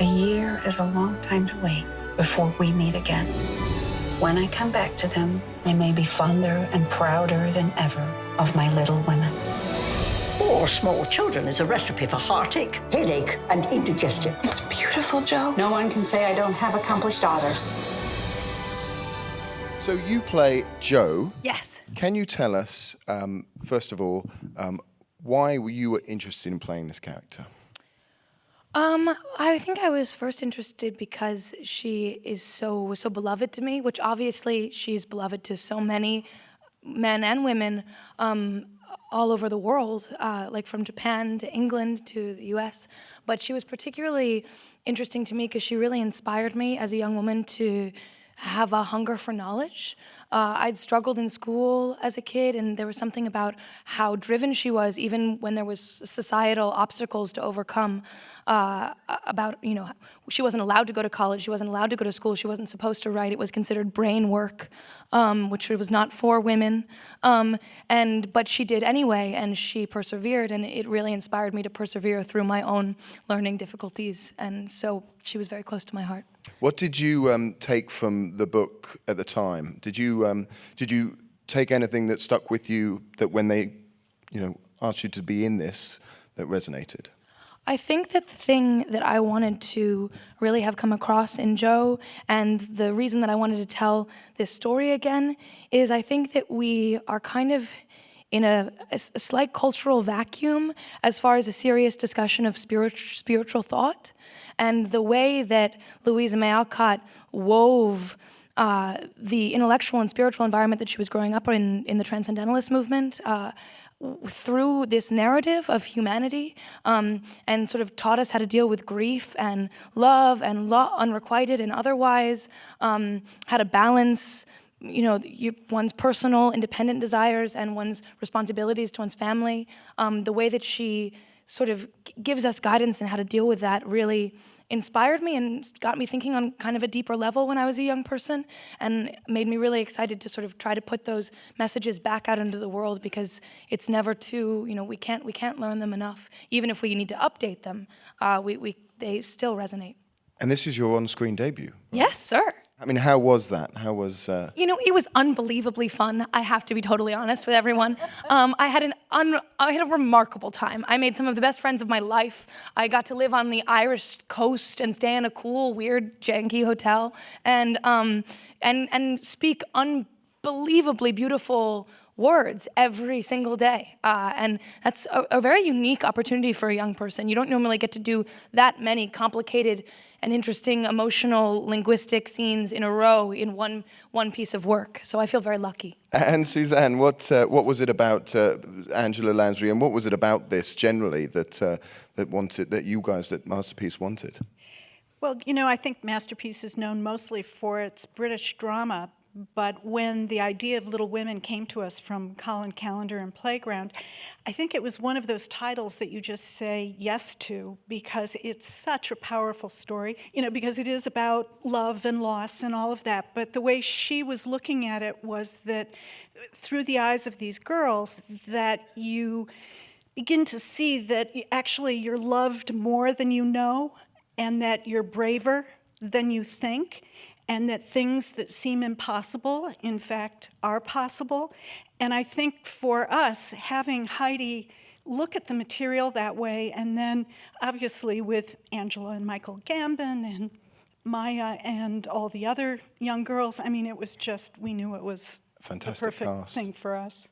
A year is a long time to wait before we meet again. When I come back to them, I may be fonder and prouder than ever of my little women. 4 small children is a recipe for heartache, headache, and indigestion. It's beautiful, Joe. No one can say I don't have accomplished daughters. So you play Joe. Yes. Can you tell us, first of all, why you were interested in playing this character? I think I was first interested because she was so beloved to me, which obviously she's beloved to so many men and women all over the world, like from Japan to England to the US. But she was particularly interesting to me because she really inspired me as a young woman to have a hunger for knowledge. I'd struggled in school as a kid, and there was something about how driven she was, even when there was societal obstacles to overcome, about, she wasn't allowed to go to college, she wasn't allowed to go to school, she wasn't supposed to write, it was considered brain work, which was not for women, but she did anyway, and she persevered, and it really inspired me to persevere through my own learning difficulties, and so she was very close to my heart. What did you take from the book at the time? Did you take anything that stuck with you, that when they, asked you to be in this, that resonated? I think that the thing that I wanted to really have come across in Joe, and the reason that I wanted to tell this story again, is I think that we are kind of in a slight cultural vacuum as far as a serious discussion of spiritual thought. And the way that Louisa May Alcott wove the intellectual and spiritual environment that she was growing up in the Transcendentalist movement through this narrative of humanity, and sort of taught us how to deal with grief and love and unrequited and otherwise, how to balance one's personal independent desires and one's responsibilities to one's family. The way that she sort of gives us guidance in how to deal with that really inspired me and got me thinking on kind of a deeper level when I was a young person, and made me really excited to sort of try to put those messages back out into the world, because it's never too, we can't learn them enough. Even if we need to update them, they still resonate. And this is your on-screen debut, right? Yes, sir. I mean, how was that? How was... It was unbelievably fun. I have to be totally honest with everyone. I had a remarkable time. I made some of the best friends of my life. I got to live on the Irish coast and stay in a cool, weird, janky hotel, and speak unbelievably beautiful words every single day. And that's a very unique opportunity for a young person. You don't normally get to do that many complicated and interesting emotional linguistic scenes in a row in one piece of work. So I feel very lucky. And Suzanne, what was it about Angela Lansbury, and what was it about this generally that Masterpiece wanted? Well, I think Masterpiece is known mostly for its British drama, but when the idea of Little Women came to us from Colin Callender and Playground, I think it was one of those titles that you just say yes to, because it's such a powerful story, because it is about love and loss and all of that. But the way she was looking at it was that through the eyes of these girls, that you begin to see that actually you're loved more than you know, and that you're braver than you think, and that things that seem impossible, in fact, are possible. And I think for us, having Heidi look at the material that way, and then obviously with Angela and Michael Gambon and Maya and all the other young girls, I mean, it was just, we knew it was fantastic the perfect cast. thing for us.